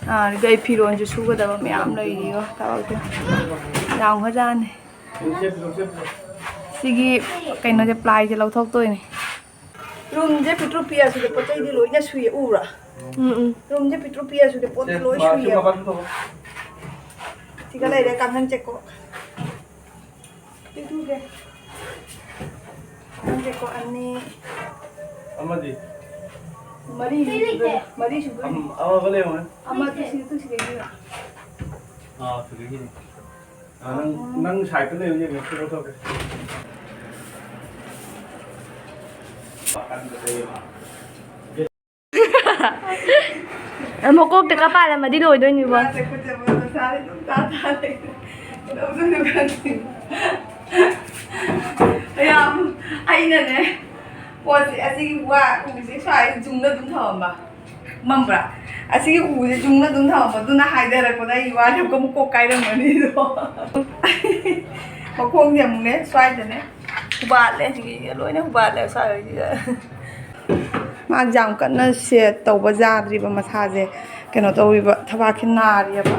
ꯅꯥꯔꯤꯗꯣ ꯑꯩ ꯐꯤꯔꯣꯟꯁꯨ ꯁꯨꯒꯗꯕ ꯃꯌꯥꯝ ꯂꯩꯔꯤꯌꯣ ꯊꯕꯛꯇꯤ ꯌꯥꯝꯈ꯭ꯔꯖꯥꯠꯅꯤ ꯁꯤꯒꯤ ꯀꯩꯅꯣꯁꯦ ꯄ꯭ꯂꯥꯏꯁꯦ ꯂꯧꯊꯣꯛꯇꯣꯏꯅꯤ ꯔꯨꯝꯁꯦ ꯄꯤꯛꯇ꯭ꯔꯨ ꯄꯤꯛꯑꯁꯨ ꯄꯣꯠ ꯆꯩꯗꯤ ꯂꯣꯏꯅ ꯁꯨꯏ ꯎꯕ꯭ꯔꯥ ꯔꯨꯝꯁꯦ ꯄꯤꯛꯇ꯭ꯔꯨ ꯄꯤꯛꯑꯁꯨ ꯄꯣꯠ ꯂꯣꯏ ꯁꯨꯏꯌꯦꯕ ꯁꯤꯒ ꯂꯩꯔꯦ ꯀꯥꯡꯈꯟ ꯆꯦꯀꯣ ꯄꯤꯛꯇ꯭ꯔꯨꯁꯦ ꯀꯥꯡꯈꯟ ꯆꯦꯀꯣ ꯑꯅꯤ ꯑꯃꯗꯤ ꯃꯔꯤ ꯁꯨꯗꯣꯏꯅꯤ ꯑꯃꯒ ꯂꯩꯌꯣ ꯑꯃꯗꯤ ꯁꯤꯗꯒꯤ ꯁꯤꯗꯒꯤꯅꯤ ꯅꯪ ꯁꯥꯏꯠꯇ ꯂꯩꯌꯣ ꯌꯦꯡꯉꯣ ꯀꯩꯅꯣ ꯇꯧꯒꯦ ꯃꯀꯣꯛꯇꯒ ꯄꯥꯜꯂꯝꯃꯗꯤ ꯂꯣꯏꯗꯣꯏꯅꯤꯕꯣ ꯌꯥꯝ ꯑꯩꯅꯅꯦ ꯄꯣꯠꯁꯦ ꯑꯁꯤꯒꯤ ꯎꯁꯦ ꯁ꯭ꯋꯥꯏꯗ ꯖꯨꯡꯅ ꯑꯗꯨꯝ ꯊꯝꯃꯝꯕ ꯃꯝꯕ꯭ꯔꯥ ꯑꯁꯤꯒꯤ ꯎꯁꯦ ꯖꯨꯡꯅ ꯑꯗꯨꯝ ꯊꯝꯃꯝꯕ ꯑꯗꯨꯅ ꯍꯥꯏꯊꯔꯛꯄꯗ ꯑꯩ ꯋꯥꯁꯦ ꯑꯃꯨꯛ ꯀꯣꯛ ꯀꯥꯏꯔꯝꯃꯅꯤꯗꯣ ꯃꯈꯣꯡꯁꯦ ꯑꯃꯨꯛꯅꯦ ꯁ꯭ꯋꯥꯏꯗꯅꯦ ꯍꯨꯕꯥꯠꯂꯦ ꯁꯤꯒꯤ ꯂꯣꯏꯅ ꯍꯨꯕꯥꯠꯂꯦ ꯁ꯭ꯋꯥꯏꯁꯤꯗ ꯃꯥꯁꯦ ꯌꯥꯝ ꯀꯟꯅ ꯁꯦꯠ ꯇꯧꯕ ꯌꯥꯗ꯭ꯔꯤꯕ ꯃꯁꯥꯁꯦ ꯀꯩꯅꯣ ꯇꯧꯔꯤꯕ ꯊꯕꯥꯛꯁꯦ ꯅꯥꯔꯤꯑꯕ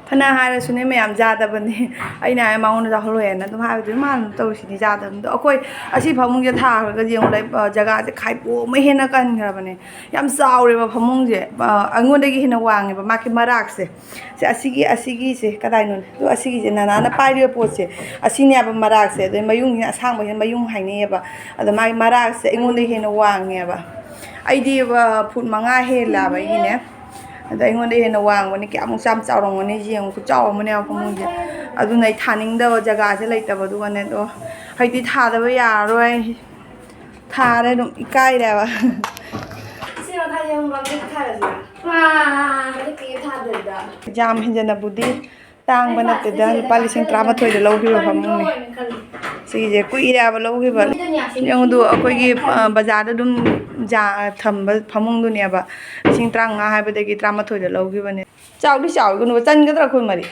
ꯐꯅ ꯍꯥꯏꯔꯁꯨꯅꯦ ꯃꯌꯥꯝ ꯌꯥꯗꯕꯅꯤ ꯑꯩꯅ ꯍꯥꯏ ꯃꯉꯣꯟꯗ ꯆꯥꯍꯜꯂꯣꯏꯅ ꯑꯗꯨꯝ ꯍꯥꯏꯕꯗꯨ ꯃꯥꯅ ꯇꯧꯔꯤꯁꯤꯗꯤ ꯌꯥꯗꯕꯅꯤꯗꯣ ꯑꯩꯈꯣꯏ ꯑꯁꯤ ꯐꯃꯨꯡꯁꯦ ꯊꯥꯈ꯭ꯔꯒꯗꯤ ꯌꯦꯡꯉꯨ ꯖꯒꯥꯁꯦ ꯈꯥꯏꯄꯣꯛ ꯍꯦꯟꯅ ꯀꯟꯈ꯭ꯔꯕꯅꯦ ꯌꯥꯝ ꯆꯥꯎꯔꯦꯕ ꯐꯃꯨꯡꯁꯦ ꯑꯩꯉꯣꯟꯗꯒꯤ ꯍꯦꯟꯅ ꯋꯥꯡꯉꯦꯕ ꯃꯥꯒꯤ ꯃꯔꯥꯛꯁꯦ ꯑꯁꯤꯒꯤꯁꯦ ꯀꯗꯥꯏꯅꯣꯅꯦ ꯑꯗꯣ ꯑꯁꯤꯒꯤꯁꯦ ꯅꯅꯥꯅ ꯄꯥꯏꯔꯤꯕ ꯄꯣꯠꯁꯦ ꯑꯁꯤꯅꯦꯕ ꯃꯔꯥꯛꯁꯦ ꯑꯗꯩ ꯃꯌꯨꯡꯁꯤꯅ ꯑꯁꯥꯡꯕꯁꯤꯅ ꯃꯌꯨꯡ ꯍꯥꯏꯅꯩꯌꯦꯕ ꯑꯗꯣ ꯃꯥꯒꯤ ꯃꯔꯥꯛꯁꯦ ꯑꯩꯉꯣꯟꯗꯒꯤ ꯍꯦꯟꯅ ꯋꯥꯡꯉꯦꯕ ꯑꯩꯗꯤ ꯐꯨꯠ 5 ꯍꯦꯜꯂꯕ ꯑꯩꯒꯤꯅꯦ ꯑꯗ ꯑꯩꯉꯣꯟꯗ ꯍꯦꯟꯅ ꯋꯥꯡꯕꯅꯤ ꯀꯌꯥꯃꯨꯛ ꯆꯥꯎꯔꯝꯒꯅꯤ ꯌꯦꯡꯉꯨ ꯈꯨꯆꯥꯎ ꯑꯃꯅꯦꯕ ꯐꯃꯨꯡꯁꯦ ꯑꯗꯨꯅ ꯑꯩ ꯊꯥꯅꯤꯡꯗꯕ ꯖꯒꯥꯁꯦ ꯂꯩꯇꯕꯗꯨꯒꯅꯦ ꯑꯗꯣ ꯍꯧꯖꯤꯛꯇꯤ ꯊꯥꯗꯕ ꯌꯥꯔꯔꯣꯏ ꯊꯥꯔꯦ ꯑꯗꯨꯝ ꯏꯀꯥꯏꯔꯦꯕ ꯁꯤ ꯃꯈꯥꯁꯦ ꯑꯃꯨꯛ ꯊꯥꯔꯁꯤꯔꯥ ꯌꯥꯝ ꯍꯦꯟꯖꯟꯅꯕꯨꯗꯤ ꯇꯥꯡꯕ ꯅꯠꯇꯦꯗ ꯂꯨꯄꯥ 13,000ꯗ ꯂꯧꯈꯤꯕ ꯐꯃꯨꯡꯅꯦ ꯁꯤꯁꯦ ꯀꯨꯏꯔꯦꯕ ꯂꯧꯈꯤꯕ ꯌꯦꯡꯉꯨꯗꯨ ꯑꯩꯈꯣꯏꯒꯤ ꯕꯖꯥꯔꯗ ꯑꯗꯨꯝ ꯊꯝꯕ ꯐꯃꯨꯡꯗꯨꯅꯦꯕ 15,000 ꯍꯥꯏꯕꯗꯒꯤ 13,000ꯗ ꯂꯧꯈꯤꯕꯅꯦ ꯆꯥꯎꯗꯤ ꯆꯥꯎꯒꯅꯨ ꯆꯟꯒꯗ꯭ꯔꯥ ꯑꯩꯈꯣꯏ ꯃꯔꯤ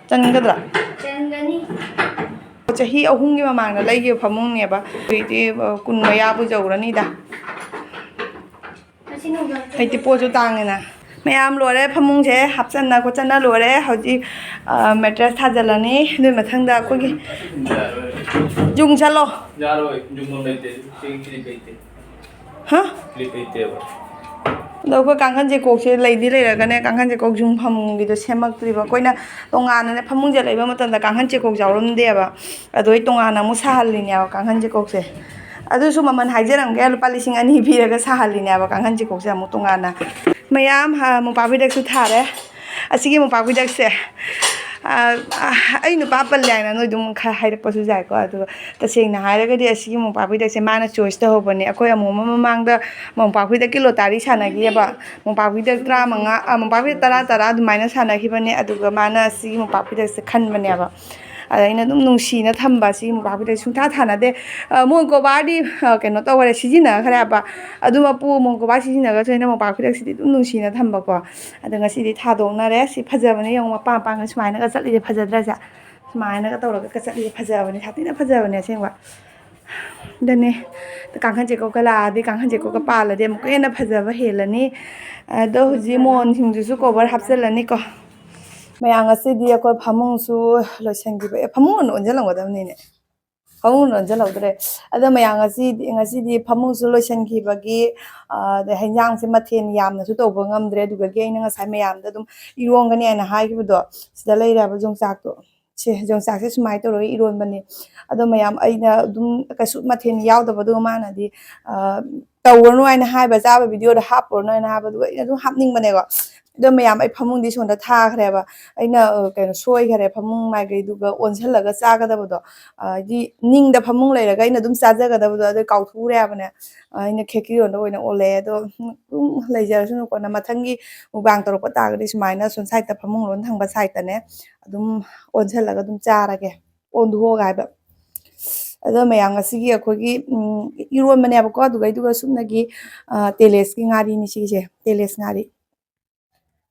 ꯆꯟꯒꯗ꯭ꯔꯥ ꯆꯟꯒꯅꯤ ꯆꯍꯤ 3ꯒꯤ ꯃꯃꯥꯡꯗ ꯂꯩꯈꯤꯕ ꯐꯃꯨꯡꯅꯦꯕ ꯍꯧꯖꯤꯛꯇꯤ 10 ꯃꯌꯥꯕꯨ ꯌꯧꯔꯅꯤꯗ ꯍꯧꯖꯤꯛꯇꯤ ꯄꯣꯠꯁꯨ ꯇꯥꯡꯉꯦꯅ ꯃꯌꯥꯝ ꯂꯣꯏꯔꯦ ꯐꯃꯨꯡꯁꯦ ꯍꯥꯞꯆꯟꯅ ꯈꯣꯠꯆꯟꯅ ꯂꯣꯏꯔꯦ ꯍꯧꯖꯤꯛ ꯃꯦꯇ꯭ꯔꯦꯁ ꯊꯥꯖꯤꯜꯂꯅꯤ ꯑꯗꯨꯏ ꯃꯊꯪꯗ ꯑꯩꯈꯣꯏꯒꯤ ꯌꯨꯡ ꯆꯠꯂꯣ ꯌꯥꯔꯣꯏ ꯌꯨꯝꯐꯝ ꯂꯩꯇꯦ ꯀ꯭ꯂꯤꯞ ꯂꯩꯇꯦ ꯍꯥ ꯀ꯭ꯂꯤꯞ ꯂꯩꯇꯦꯕ ꯑꯗꯣ ꯑꯩꯈꯣꯏ ꯀꯥꯡꯈꯟ ꯆꯩꯀꯣꯛꯁꯦ ꯂꯩꯗꯤ ꯂꯩꯔꯒꯅꯦ ꯀꯥꯡꯈꯟ ꯆꯩꯀꯣꯛ ꯌꯨꯡꯐꯝꯒꯤꯗꯣ ꯁꯦꯝꯃꯛꯇ꯭ꯔꯤꯕ ꯑꯩꯈꯣꯏꯅ ꯇꯣꯉꯥꯟꯅꯅꯦ ꯐꯃꯨꯡꯁꯦ ꯂꯩꯕ ꯃꯇꯝꯗ ꯀꯥꯡꯈꯟ ꯆꯩꯀꯣꯛ ꯌꯥꯎꯔꯝꯗꯦꯕ ꯑꯗꯣ ꯑꯩ ꯇꯣꯉꯥꯟꯅ ꯑꯃꯨꯛ ꯁꯥꯍꯜꯂꯤꯅꯦꯕ ꯀꯥꯡꯈꯟ ꯆꯩꯀꯣꯛꯁꯦ ꯑꯗꯨꯁꯨ ꯃꯃꯜ ꯍꯥꯏꯖꯔꯝꯒꯦ ꯂꯨꯄꯥ 2,000 ꯄꯤꯔꯒ ꯁꯥꯍꯜꯂꯤꯅꯦꯕ ꯀꯥꯡꯈꯟ ꯆꯩꯀꯣꯛꯁꯦ ꯑꯃꯨꯛ ꯇꯣꯉꯥꯟꯅ ꯃꯌꯥꯝ ꯃꯣꯝꯄꯥꯛꯐꯤꯗꯛꯁꯨ ꯊꯥꯔꯦ ꯑꯁꯤꯒꯤ ꯃꯣꯝꯄꯥꯛꯐꯤꯗꯛꯁꯦ ꯑꯩ ꯅꯨꯄꯥ ꯄꯜꯂꯦ ꯍꯥꯏꯅ ꯅꯣꯏ ꯑꯗꯨꯝ ꯈꯔ ꯍꯥꯏꯔꯛꯄꯁꯨ ꯌꯥꯏꯀꯣ ꯑꯗꯨꯒ ꯇꯁꯦꯡꯅ ꯍꯥꯏꯔꯒꯗꯤ ꯑꯁꯤꯒꯤ ꯃꯣꯝꯄꯥꯛꯐꯤꯗꯛꯁꯦ ꯃꯥꯅ ꯆꯣꯏꯁ ꯇꯧꯍꯧꯕꯅꯦ ꯑꯩꯈꯣꯏ ꯑꯃꯨꯛ ꯑꯃ ꯃꯃꯥꯡꯗ ꯃꯣꯝꯄꯥꯛꯐꯤꯗꯛꯀꯤ ꯂꯣꯇꯥꯔꯤ ꯁꯥꯟꯅꯈꯤꯑꯕ ꯃꯣꯝꯄꯥꯛꯐꯤꯗꯛ 15 ꯃꯣꯝꯄꯥꯛꯐꯤꯗꯛ 10 ꯑꯗꯨꯃꯥꯏꯅ ꯁꯥꯟꯅꯈꯤꯕꯅꯦ ꯑꯗꯨꯒ ꯃꯥꯅ ꯑꯁꯤꯒꯤ ꯃꯣꯝꯄꯥꯛꯐꯤꯗꯛꯁꯦ ꯈꯟꯕꯅꯦꯕ ꯑꯗ ꯑꯩꯅ ꯑꯗꯨꯝ ꯅꯨꯡꯁꯤꯅ ꯊꯝꯕ ꯑꯁꯤꯒꯤ ꯃꯣꯝꯄꯥꯛꯐꯤꯗꯛ ꯁꯨꯡꯊꯥ ꯊꯥꯅꯗꯦ ꯃꯣꯟꯀꯣꯕꯥꯔꯗꯤ ꯀꯩꯅꯣ ꯇꯧꯈꯔꯦ ꯁꯤꯖꯤꯟꯅꯈ꯭ꯔꯦ ꯍꯥꯏꯕ ꯑꯗꯨ ꯃꯄꯨ ꯃꯣꯟꯀꯣꯕꯥꯔ ꯁꯤꯖꯤꯟꯅꯒꯁꯨ ꯑꯩꯅ ꯃꯣꯝꯄꯥꯛꯐꯤꯗꯛꯁꯤꯗꯤ ꯑꯗꯨꯝ ꯅꯨꯡꯁꯤꯅ ꯊꯝꯕꯀꯣ ꯑꯗꯣ ꯉꯁꯤꯗꯤ ꯊꯥꯗꯣꯛꯅꯔꯦ ꯁꯤ ꯐꯖꯕꯅꯦ ꯌꯦꯡꯉꯨ ꯃꯄꯥꯟ ꯃꯄꯥꯟꯒ ꯁꯨꯃꯥꯏꯅꯒ ꯆꯠꯂꯤꯁꯦ ꯐꯖꯗ꯭ꯔꯁꯦ ꯁꯨꯃꯥꯏꯅꯒ ꯇꯧꯔꯒ ꯆꯠꯂꯤꯁꯦ ꯐꯖꯕꯅꯦ ꯁꯥꯊꯤꯅ ꯐꯖꯕꯅꯦ ꯑꯁꯦꯡꯕ ꯑꯗꯨꯅꯦ ꯀꯥꯡꯈꯟ ꯆꯩꯀꯣꯛꯀ ꯂꯥꯛꯑꯗꯤ ꯀꯥꯡꯈꯟ ꯆꯩꯀꯣꯛꯀ ꯄꯥꯜꯂꯗꯤ ꯑꯃꯨꯛꯀ ꯍꯦꯟꯅ ꯐꯖꯕ ꯍꯦꯜꯂꯅꯤ ꯑꯗꯣ ꯍꯧꯖꯤꯛ ꯃꯣꯟꯁꯤꯡꯗꯨꯁꯨ ꯀꯣꯕꯔ ꯍꯥꯞꯆꯤꯜꯂꯅꯤꯀꯣ ꯃꯌꯥꯝ ꯉꯁꯤꯗꯤ ꯑꯩꯈꯣꯏ ꯐꯃꯨꯡꯁꯨ ꯂꯣꯏꯁꯤꯟꯈꯤꯕ ꯐꯃꯨꯡ ꯑꯣꯏꯅ ꯑꯣꯟꯁꯤꯜꯂꯝꯒꯗꯕꯅꯤꯅꯦ ꯐꯃꯨꯡ ꯑꯣꯟꯁꯤꯜꯍꯧꯗ꯭ꯔꯦ ꯑꯗꯣ ꯃꯌꯥꯝ ꯉꯁꯤꯗꯤ ꯐꯃꯨꯡꯁꯨ ꯂꯣꯏꯁꯤꯟꯈꯤꯕꯒꯤ ꯑꯗꯩ ꯍꯦꯟꯖꯥꯡꯁꯦ ꯃꯊꯦꯜ ꯌꯥꯝꯅꯁꯨ ꯇꯧꯕ ꯉꯝꯗ꯭ꯔꯦ ꯑꯗꯨꯗꯒꯤ ꯑꯩꯅ ꯉꯁꯥꯏ ꯃꯌꯥꯝꯗ ꯑꯗꯨꯝ ꯏꯔꯣꯟꯒꯅꯤ ꯍꯥꯏꯅ ꯍꯥꯏꯈꯤꯕꯗꯣ ꯁꯤꯗ ꯂꯩꯔꯦꯕ ꯌꯣꯡꯆꯥꯛꯇꯣ ꯌꯣꯡꯆꯥꯛꯁꯦ ꯁꯨꯃꯥꯏꯅ ꯇꯧꯔꯒ ꯏꯔꯣꯟꯕꯅꯤ ꯑꯗꯣ ꯃꯌꯥꯝ ꯑꯩꯅ ꯑꯗꯨꯝ ꯀꯩꯁꯨ ꯃꯊꯦꯜ ꯌꯥꯎꯗꯕꯗꯨꯒ ꯃꯥꯅꯗꯤ ꯇꯧꯔꯅꯨ ꯍꯥꯏꯅ ꯍꯥꯏꯕ ꯆꯥꯕ ꯚꯤꯗꯤꯑꯣꯗ ꯍꯥꯞꯄꯨꯔꯅꯨ ꯍꯥꯏꯅ ꯍꯥꯏꯕꯗꯨꯒ ꯑꯩꯅ ꯑꯗꯨꯝ ꯍꯥꯞꯅꯤꯡꯕꯅꯦꯀꯣ ꯑꯗꯣ ꯃꯌꯥꯝ ꯑꯩ ꯐꯃꯨꯡꯗꯤ ꯁꯣꯝꯗ ꯊꯥꯈ꯭ꯔꯦꯕ ꯑꯩꯅ ꯀꯩꯅꯣ ꯁꯣꯏꯈꯔꯦ ꯐꯃꯨꯡ ꯃꯥꯏꯀꯩꯗꯨꯒ ꯑꯣꯟꯁꯤꯜꯂꯒ ꯆꯥꯒꯗꯕꯗꯣ ꯍꯥꯏꯗꯤ ꯅꯤꯡꯗ ꯐꯃꯨꯡ ꯂꯩꯔꯒ ꯑꯩꯅ ꯑꯗꯨꯝ ꯆꯥꯖꯒꯗꯕꯗꯣ ꯑꯗꯨ ꯀꯥꯎꯊꯣꯛꯎꯔꯦ ꯍꯥꯏꯕꯅꯦ ꯑꯩꯅ ꯈꯦꯀꯤꯔꯣꯟꯗ ꯑꯣꯏꯅ ꯑꯣꯜꯂꯛꯑꯦ ꯑꯗꯣ ꯑꯗꯨꯝ ꯂꯩꯖꯔꯁꯨꯅꯨꯀꯣꯅ ꯃꯊꯪꯒꯤ ꯃꯨꯛꯕꯥꯡ ꯇꯧꯔꯛꯄ ꯇꯥꯔꯒꯗꯤ ꯁꯨꯃꯥꯏꯅ ꯁꯣꯝ ꯁꯥꯏꯗꯠꯇ ꯐꯃꯨꯡ ꯂꯣꯟ ꯊꯪꯕ ꯁꯥꯏꯗꯠꯇꯅꯦ ꯑꯗꯨꯝ ꯑꯣꯟꯁꯤꯜꯂꯒ ꯑꯗꯨꯝ ꯆꯥꯔꯒꯦ ꯑꯣꯟꯊꯣꯛꯑꯒ ꯍꯥꯏꯕ ꯑꯗꯣ ꯃꯌꯥꯝ ꯉꯁꯤꯒꯤ ꯑꯩꯈꯣꯏꯒꯤ ꯏꯔꯣꯟꯕꯅꯦꯕꯀꯣ ꯑꯗꯨꯒ ꯁꯨꯞꯅꯒꯤ ꯇꯦꯂꯦꯁꯀꯤ ꯉꯥꯔꯤꯅꯤ ꯁꯤꯒꯤꯁꯦ ꯇꯦꯂꯦꯁ ꯉꯥꯔꯤ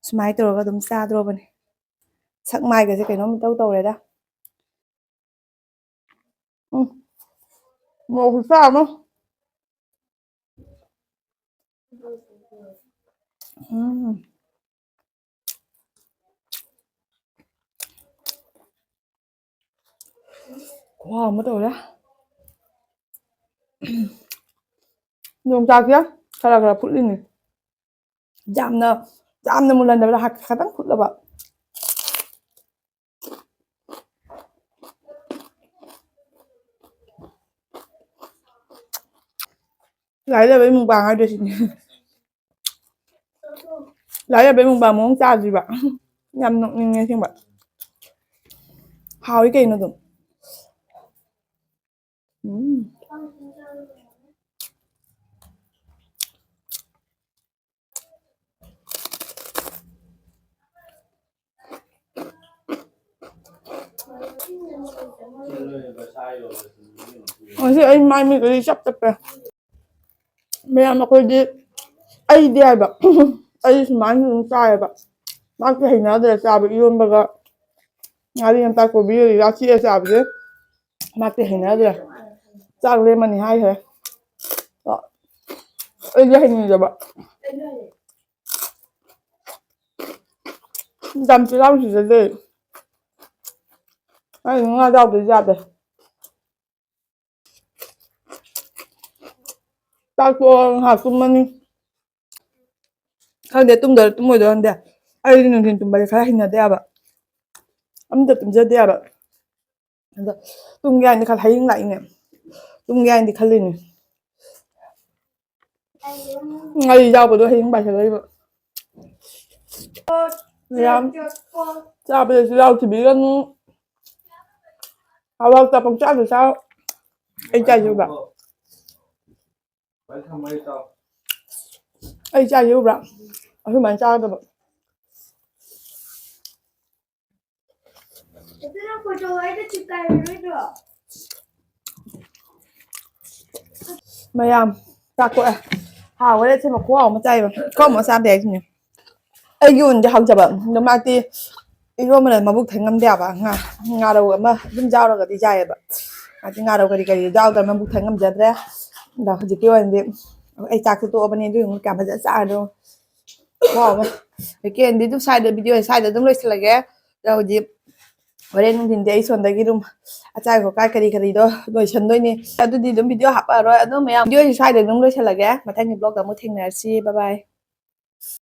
ꯁꯨꯃꯥꯏꯅ ꯇꯧꯔꯒ ꯑꯗꯨꯝ ꯆꯥꯗ꯭ꯔꯣꯕꯅꯦ ꯁꯛ ꯃꯥꯏꯒꯁꯦ ꯀꯩꯅꯣꯝ ꯏꯇꯧ ꯇꯧꯔꯦꯗ ꯃꯣꯔꯣꯛ ꯈꯨꯆꯥ ꯑꯃ ꯈꯨꯍꯥꯎ ꯑꯃ ꯇꯧꯔꯦ ꯌꯣꯡꯆꯥꯛꯁꯦ ꯈꯔ ꯐꯨꯠꯂꯤꯅꯤ ꯌꯥꯝꯅ ꯃꯨꯜꯍꯟꯗꯕꯗ ꯈꯤꯇꯪ ꯐꯨꯠꯂꯕ ꯂꯥꯏꯔꯤꯛ ꯂꯩꯕꯩ ꯃꯨꯛꯕꯥꯡ ꯍꯥꯏꯗꯣ ꯁꯤꯅꯤ ꯂꯥꯏꯔꯤꯛ ꯂꯩꯕꯩ ꯃꯨꯛꯕꯥꯡ ꯃꯑꯣꯡ ꯆꯥꯗ꯭ꯔꯤꯕ ꯌꯥꯝ ꯅꯣꯛꯅꯤꯡꯉꯦ ꯑꯁꯦꯡꯕ ꯍꯥꯎꯋꯤ ꯀꯩꯅꯣ ꯑꯗꯨꯝ ꯉꯁꯤ ꯑꯩ ꯃꯥꯏ ꯃꯤꯠꯀꯗꯤ ꯆꯞꯄꯦ ꯃꯌꯥꯝ ꯑꯩꯈꯣꯏꯗꯤ ꯑꯩꯗꯤ ꯍꯥꯏꯕ ꯑꯩ ꯁꯨꯃꯥꯏꯅ ꯑꯗꯨꯝ ꯆꯥꯏꯑꯕ ꯃꯥꯛꯇꯤ ꯍꯩꯅꯗ꯭ꯔꯦ ꯆꯥꯕ ꯏꯔꯣꯟꯕꯒ ꯉꯥꯔꯤ ꯉꯇꯥꯏ ꯀꯣꯕꯤꯒ ꯌꯥꯆꯤꯛꯑ ꯆꯥꯕꯁꯦ ꯃꯥꯛꯇꯤ ꯍꯩꯅꯗ꯭ꯔꯦ ꯆꯥꯛ ꯂꯦꯝꯃꯅꯤ ꯍꯥꯏꯈ꯭ꯔꯦ ꯑꯩꯗꯤ ꯍꯩꯅꯤꯡꯖꯕ ꯌꯥꯝ ꯆꯤꯜꯍꯥꯎ ꯊꯤꯖꯗꯦ ꯑꯩ ꯉꯥ ꯌꯥꯎꯗ꯭ꯔꯗꯤ ꯌꯥꯗꯦ ꯆꯥꯛ ꯇꯣꯛꯑꯒ ꯉꯥꯏꯍꯥꯛ ꯇꯨꯝꯃꯅꯤ ꯈꯪꯗꯦ ꯇꯨꯝꯗꯣꯏꯔ ꯇꯨꯝꯃꯣꯏꯗꯣꯏꯔ ꯈꯪꯗꯦ ꯑꯩꯗꯤ ꯅꯨꯡꯊꯤꯟ ꯇꯨꯝꯕꯁꯦ ꯈꯔ ꯍꯩꯅꯗꯦ ꯍꯥꯏꯕ ꯑꯝꯇ ꯇꯨꯝꯖꯗꯦ ꯍꯥꯏꯕ ꯑꯗꯣ ꯇꯨꯝꯒꯦ ꯍꯥꯏꯅꯗꯤ ꯍꯌꯦꯡ ꯂꯥꯛꯏꯅꯦ ꯇꯨꯝꯒꯦ ꯍꯥꯏꯅꯗꯤ ꯈꯜꯂꯤꯅꯦ ꯉꯥꯔꯤ ꯌꯥꯎꯕꯗꯣ ꯍꯌꯦꯡ ꯄꯥꯏꯁꯤꯜꯂꯛꯏꯕ ꯃꯌꯥꯝ ꯆꯥꯕꯗꯁꯨ ꯌꯥꯎꯈꯤꯕꯤꯒꯅꯨ ꯍꯥꯎꯇ ꯄꯪꯆꯥꯗ ꯆꯥꯎ ꯑꯩ ꯆꯥꯏꯖꯨꯕ꯭ꯔꯥ Phải thăm mấy tao. ꯑꯩ ꯆꯥꯏꯖꯨꯕ꯭ꯔꯥ ꯑꯗꯨꯃꯥꯏꯅ ꯆꯥꯒꯗꯕ ꯃꯌꯥꯝ ꯆꯥꯛꯇꯣꯛꯑꯦ ꯍꯥꯎꯈꯔꯦ ꯁꯤ ꯃꯈꯨꯍꯥꯎ ꯑꯃ ꯆꯥꯏꯕ ꯀꯧ ꯑꯃ ꯆꯥꯗꯦ ꯍꯥꯏꯁꯤꯅꯦ ꯑꯩꯒꯤ ꯑꯣꯏꯅꯗꯤ ꯍꯥꯎꯖꯕ ꯑꯗꯣ ꯃꯥꯗꯤ ꯏꯔꯣꯝꯕꯅ ꯃꯕꯨꯛ ꯊꯟꯉꯝꯗꯦ ꯍꯥꯏꯕ ꯉꯥꯔꯧ ꯑꯃ ꯑꯗꯨꯝ ꯌꯥꯎꯔꯒꯗꯤ ꯌꯥꯏꯑꯕ ꯃꯥꯗꯤ ꯉꯥꯔꯧ ꯀꯔꯤ ꯌꯥꯎꯗ꯭ꯔꯕ ꯃꯕꯨꯛ ꯊꯟ ꯉꯝꯖꯗ꯭ꯔꯦ ꯑꯗꯣ ꯍꯧꯖꯤꯛꯀꯤ ꯑꯣꯏꯅꯗꯤ ꯑꯩ ꯆꯥꯛꯁꯨ ꯇꯣꯛꯑꯕꯅꯤ ꯑꯗꯨꯒꯤ ꯀꯌꯥꯝ ꯐꯖꯅ ꯆꯥꯔꯗꯣ ꯈꯨꯍꯥꯎ ꯑꯃ ꯀꯦꯟꯗꯤ ꯑꯗꯨꯝ ꯁ꯭ꯋꯥꯏꯗ ꯚꯤꯗꯤꯑꯣ ꯁ꯭ꯋꯥꯏꯗ ꯑꯗꯨꯝ ꯂꯣꯏꯁꯤꯜꯂꯒꯦ ꯑꯗꯣ ꯍꯧꯖꯤꯛ ꯍꯣꯔꯦꯟ ꯅꯨꯡꯊꯤꯟꯗꯤ ꯑꯩ ꯁꯣꯟꯗꯒꯤ ꯑꯗꯨꯝ ꯑꯆꯥꯏ ꯈꯣꯠꯀꯥꯏ ꯀꯔꯤꯗꯣ ꯂꯣꯏꯁꯟꯗꯣꯏꯅꯤ ꯑꯗꯨꯗꯤ ꯑꯗꯨꯝ ꯚꯤꯗꯤꯑꯣ ꯍꯥꯞꯄꯛꯑꯔꯣꯏ ꯑꯗꯨꯝ ꯃꯌꯥꯝ ꯚꯤꯗꯤꯑꯣꯁꯤ ꯁ꯭ꯋꯥꯏꯗ ꯑꯗꯨꯝ ꯂꯣꯏꯁꯤꯜꯂꯒꯦ ꯃꯊꯪꯒꯤ ꯕ꯭ꯂꯣꯛꯇ ꯑꯃꯨꯛ ꯊꯦꯡꯅꯔꯁꯤ ꯕꯥꯏ ꯕꯥꯏ